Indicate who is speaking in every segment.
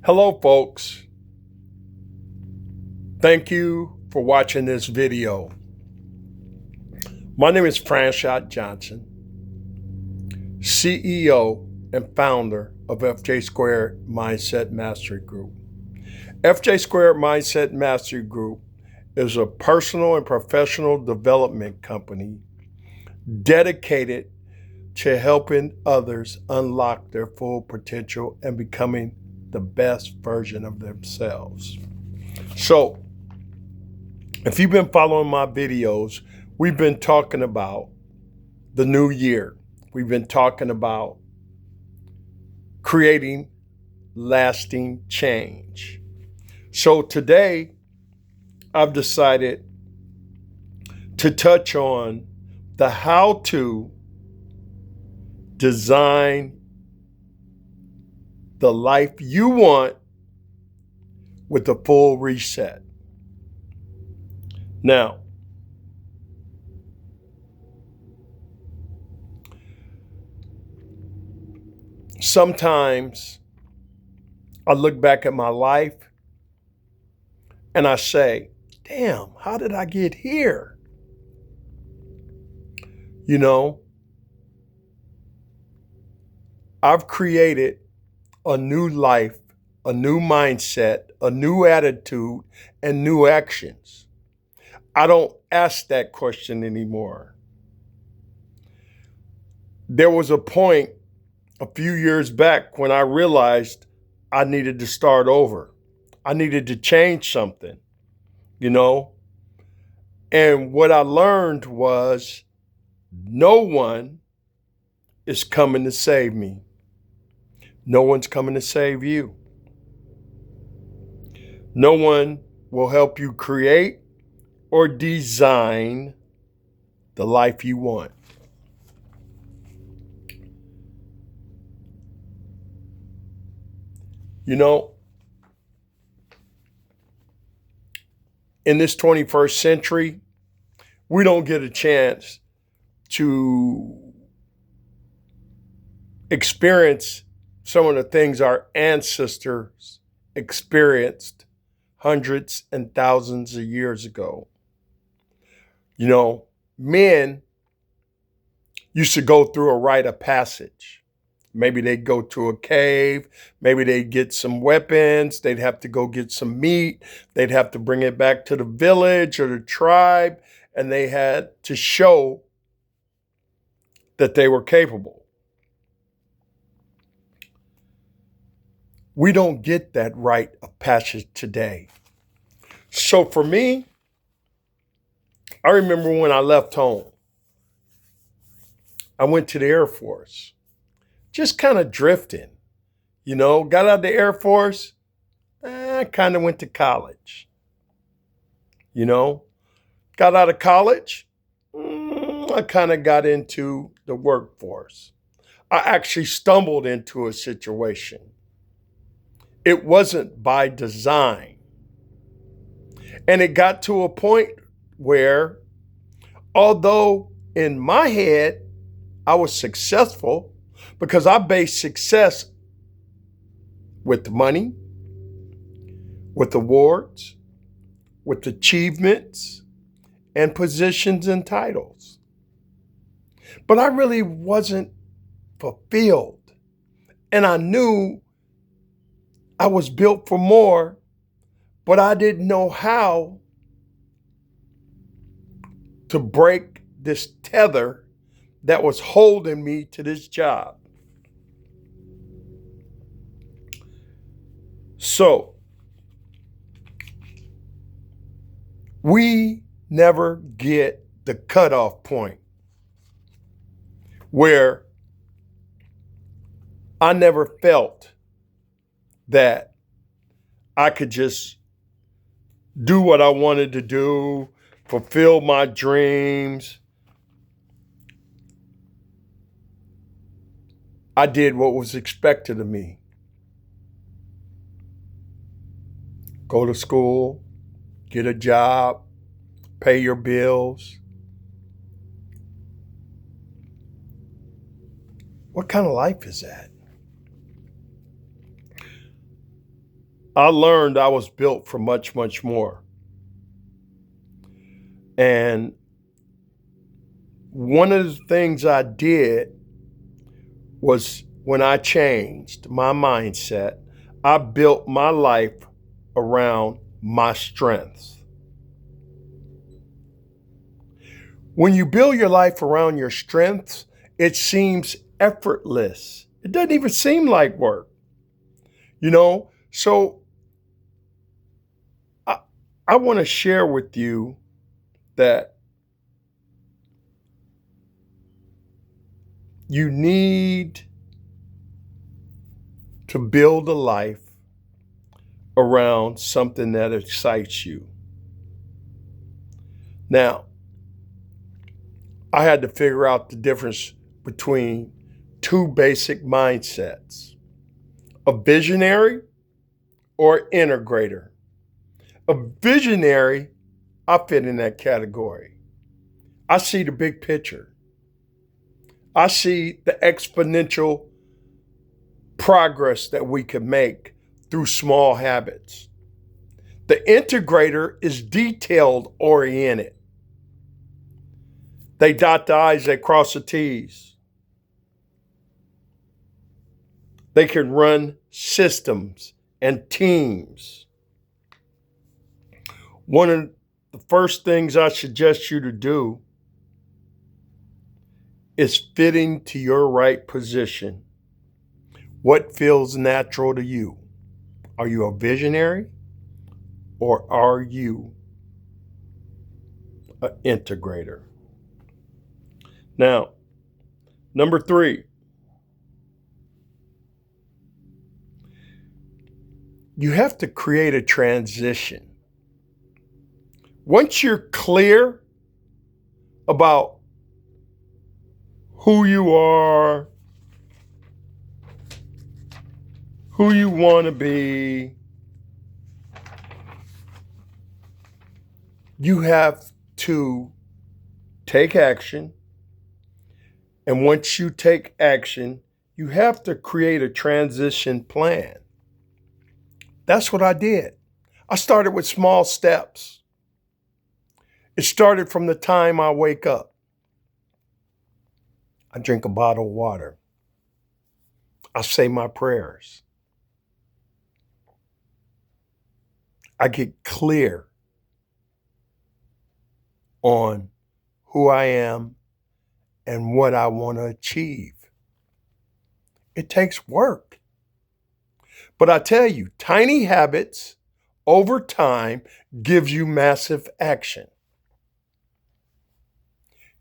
Speaker 1: Hello, folks. Thank you for watching this video. My name is Franchot Johnson, CEO and founder of FJ Squared Mindset Mastery Group. FJ Squared Mindset Mastery Group is a personal and professional development company dedicated to helping others unlock their full potential and becoming the best version of themselves. So, if you've been following my videos, we've been talking about the new year. We've been talking about creating lasting change. So today, I've decided to touch on the how to design the life you want with a full reset. Now, sometimes I look back at my life and I say, damn, how did I get here? You know, I've created a new life, a new mindset, a new attitude, and new actions. I don't ask that question anymore. There was a point a few years back when I realized I needed to start over. I needed to change something, you know? And what I learned was no one is coming to save me. No one's coming to save you. No one will help you create or design the life you want. You know, in this 21st century, we don't get a chance to experience some of the things our ancestors experienced hundreds and thousands of years ago. You know, men used to go through a rite of passage. Maybe they'd go to a cave. Maybe they'd get some weapons. They'd have to go get some meat. They'd have to bring it back to the village or the tribe. And they had to show that they were capable. We don't get that rite of passage today. So for me, I remember when I left home, I went to the Air Force, just kind of drifting, you know, got out of the Air Force, I kind of went to college, you know, got out of college, I kind of got into the workforce. I actually stumbled into a situation. It wasn't by design. And it got to a point where, although in my head, I was successful because I based success with money, with awards, with achievements, and positions and titles. But I really wasn't fulfilled. And I knew I was built for more, but I didn't know how to break this tether that was holding me to this job. So, we never get the cutoff point where I never felt that I could just do what I wanted to do, fulfill my dreams. I did what was expected of me. Go to school, get a job, pay your bills. What kind of life is that? I learned I was built for much, much more. And one of the things I did was when I changed my mindset, I built my life around my strengths. When you build your life around your strengths, it seems effortless. It doesn't even seem like work, you know? So I want to share with you that you need to build a life around something that excites you. Now, I had to figure out the difference between two basic mindsets: a visionary or integrator. A visionary, I fit in that category. I see the big picture. I see the exponential progress that we can make through small habits. The integrator is detailed oriented. They dot the I's, they cross the T's. They can run systems and teams. One of the first things I suggest you to do is fit into your right position. What feels natural to you? Are you a visionary or are you an integrator? Now, number 3, you have to create a transition. Once you're clear about who you are, who you want to be, you have to take action. And once you take action, you have to create a transition plan. That's what I did. I started with small steps. It started from the time I wake up. I drink a bottle of water. I say my prayers. I get clear on who I am and what I want to achieve. It takes work. But I tell you, tiny habits over time gives you massive action.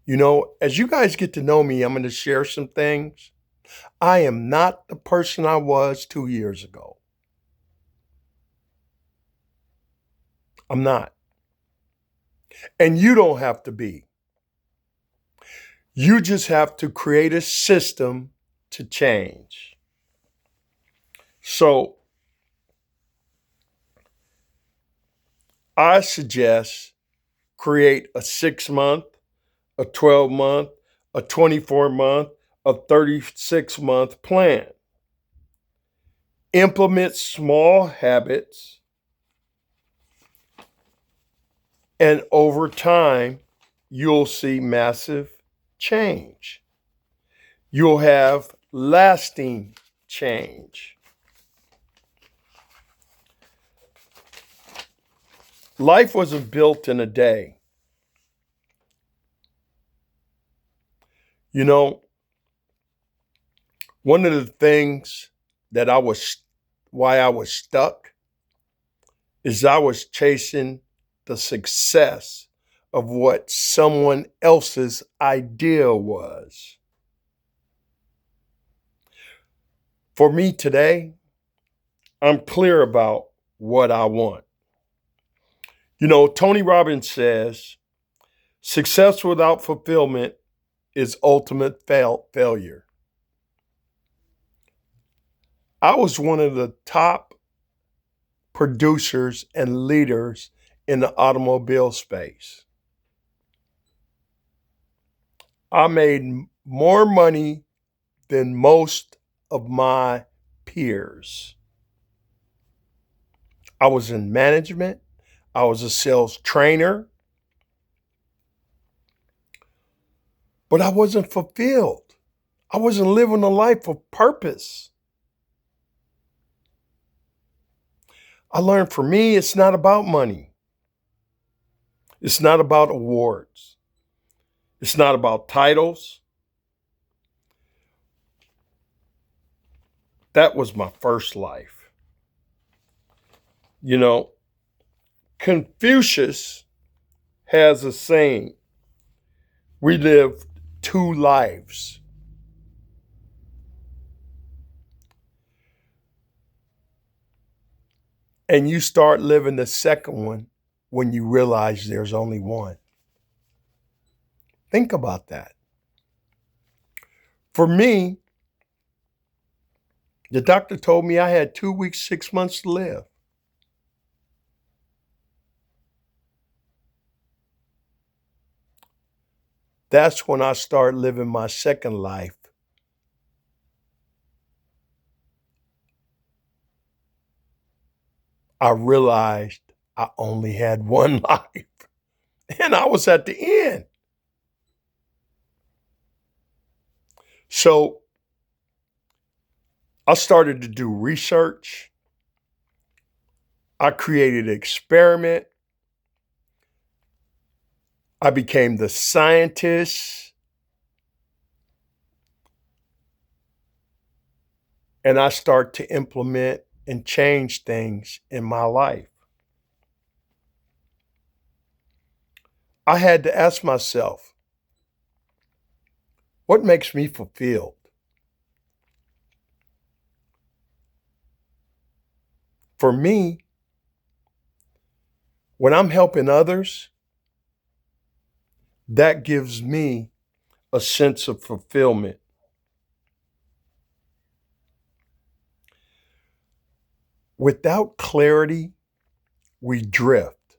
Speaker 1: You know, as you guys get to know me, I'm going to share some things. I am not the person I was 2 years ago. I'm not. And you don't have to be. You just have to create a system to change. So I suggest create a 6-month, a 12-month, a 24-month, a 36-month plan. Implement small habits, and over time, you'll see massive change. You'll have lasting change. Life wasn't built in a day. You know, one of the things why I was stuck is I was chasing the success of what someone else's idea was. For me today, I'm clear about what I want. You know, Tony Robbins says, success without fulfillment is ultimate failure. I was one of the top producers and leaders in the automobile space. I made more money than most of my peers. I was in management. I was a sales trainer, but I wasn't fulfilled. I wasn't living a life of purpose. I learned for me, it's not about money. It's not about awards. It's not about titles. That was my first life. You know, Confucius has a saying, we live two lives. And you start living the second one when you realize there's only one. Think about that. For me, the doctor told me I had 2 weeks, 6 months to live. That's when I started living my second life. I realized I only had one life, and I was at the end. So I started to do research. I created an experiment. I became the scientist. And I start to implement and change things in my life. I had to ask myself, what makes me fulfilled? For me, when I'm helping others, that gives me a sense of fulfillment. Without clarity, we drift.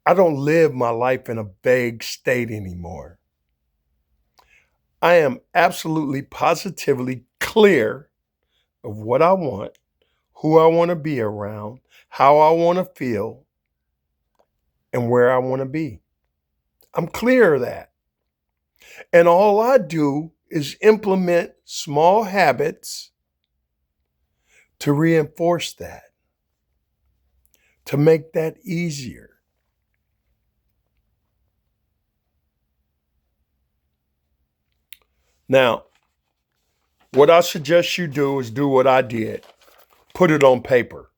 Speaker 1: I don't live my life in a vague state anymore. I am absolutely positively clear of what I want, who I want to be around, how I want to feel, and where I want to be. I'm clear of that. And all I do is implement small habits to reinforce that, to make that easier. Now, what I suggest you do is do what I did. Put it on paper.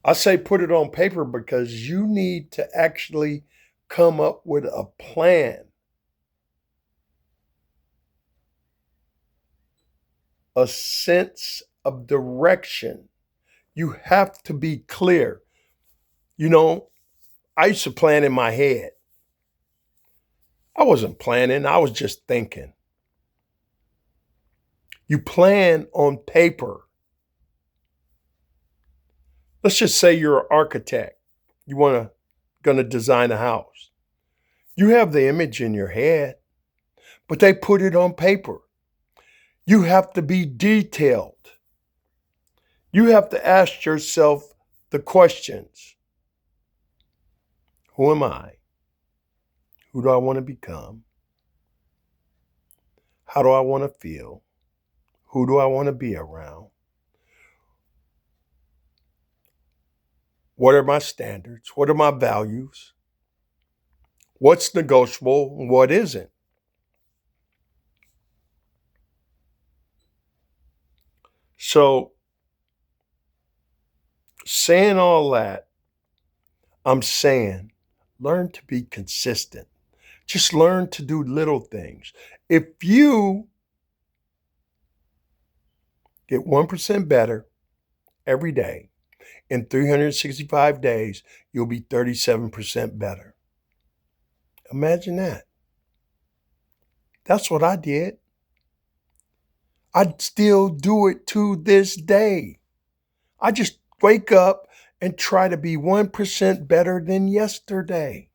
Speaker 1: I say put it on paper because you need to actually come up with a plan, a sense of direction. You have to be clear. You know, I used to plan in my head. I wasn't planning, I was just thinking. You plan on paper. Let's just say you're an architect. You gonna design a house. You have the image in your head, but they put it on paper. You have to be detailed. You have to ask yourself the questions. Who am I? Who do I want to become? How do I want to feel? Who do I want to be around? What are my standards? What are my values? What's negotiable and what isn't? So, saying all that, I'm saying learn to be consistent. Just learn to do little things. If you get 1% better every day, in 365 days, you'll be 37% better. Imagine that. That's what I did. I still do it to this day. I just wake up and try to be 1% better than yesterday.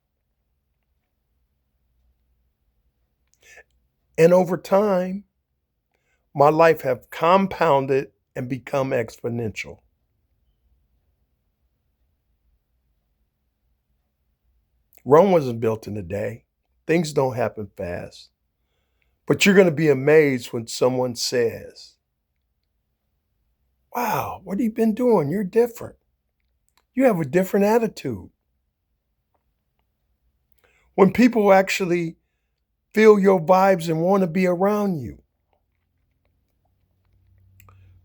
Speaker 1: And over time, my life have compounded and become exponential. Rome wasn't built in a day. Things don't happen fast. But you're going to be amazed when someone says, wow, what have you been doing? You're different. You have a different attitude. When people actually feel your vibes and want to be around you.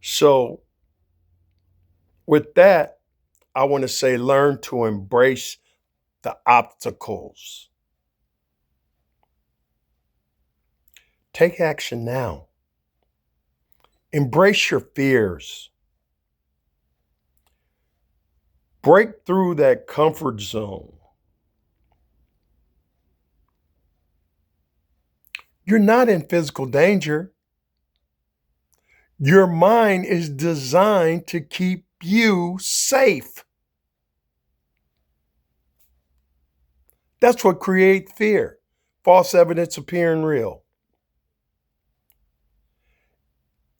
Speaker 1: So, with that, I want to say learn to embrace the obstacles. Take action now. Embrace your fears. Break through that comfort zone. You're not in physical danger. Your mind is designed to keep you safe. That's what creates fear. False evidence appearing real.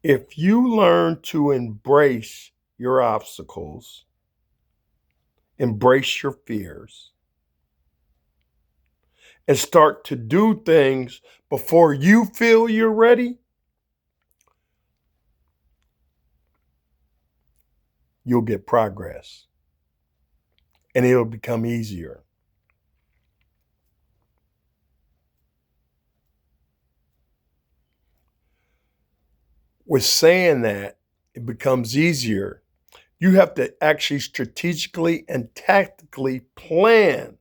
Speaker 1: If you learn to embrace your obstacles, embrace your fears, and start to do things before you feel you're ready, you'll get progress and it'll become easier. With saying that, it becomes easier. You have to actually strategically and tactically plan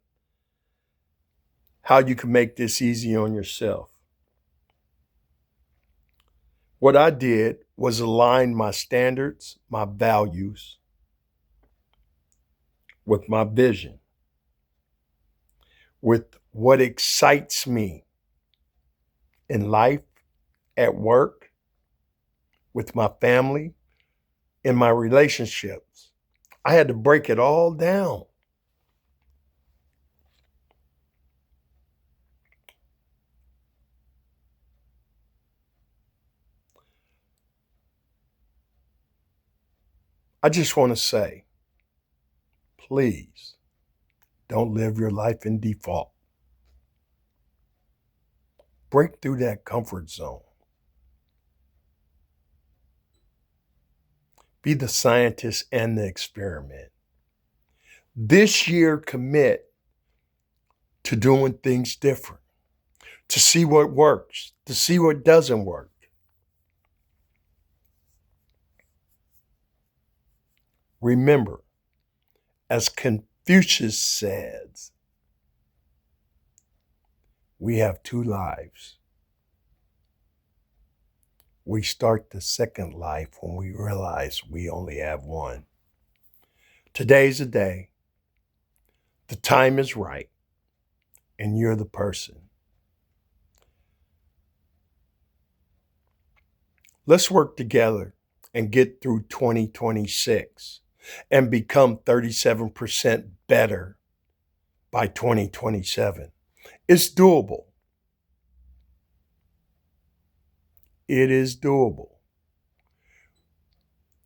Speaker 1: how you can make this easy on yourself. What I did was align my standards, my values with my vision, with what excites me in life, at work, with my family, in my relationships. I had to break it all down. I just want to say, please don't live your life in default. Break through that comfort zone. Be the scientist and the experiment. This year, commit to doing things different, to see what works, to see what doesn't work. Remember, as Confucius says, we have two lives. We start the second life when we realize we only have one. Today's the day. The time is right, and you're the person. Let's work together and get through 2026 and become 37% better by 2027. It's doable. It is doable.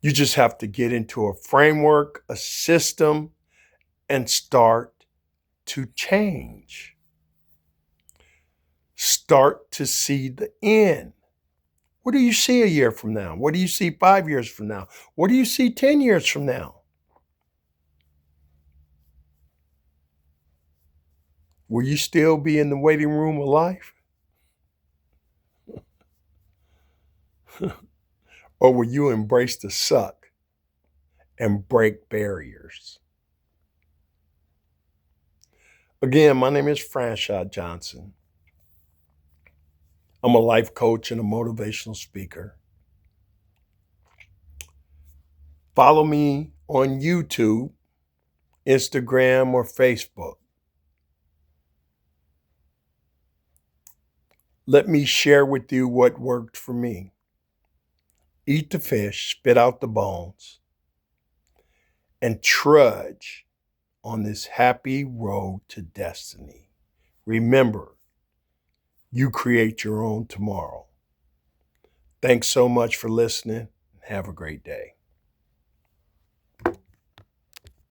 Speaker 1: You just have to get into a framework, a system, and start to change. Start to see the end. What do you see a year from now? What do you see 5 years from now? What do you see 10 years from now? Will you still be in the waiting room of life? Or will you embrace the suck and break barriers? Again, my name is Franchot Johnson. I'm a life coach and a motivational speaker. Follow me on YouTube, Instagram, or Facebook. Let me share with you what worked for me. Eat the fish, spit out the bones, and trudge on this happy road to destiny. Remember, you create your own tomorrow. Thanks so much for listening. Have a great day.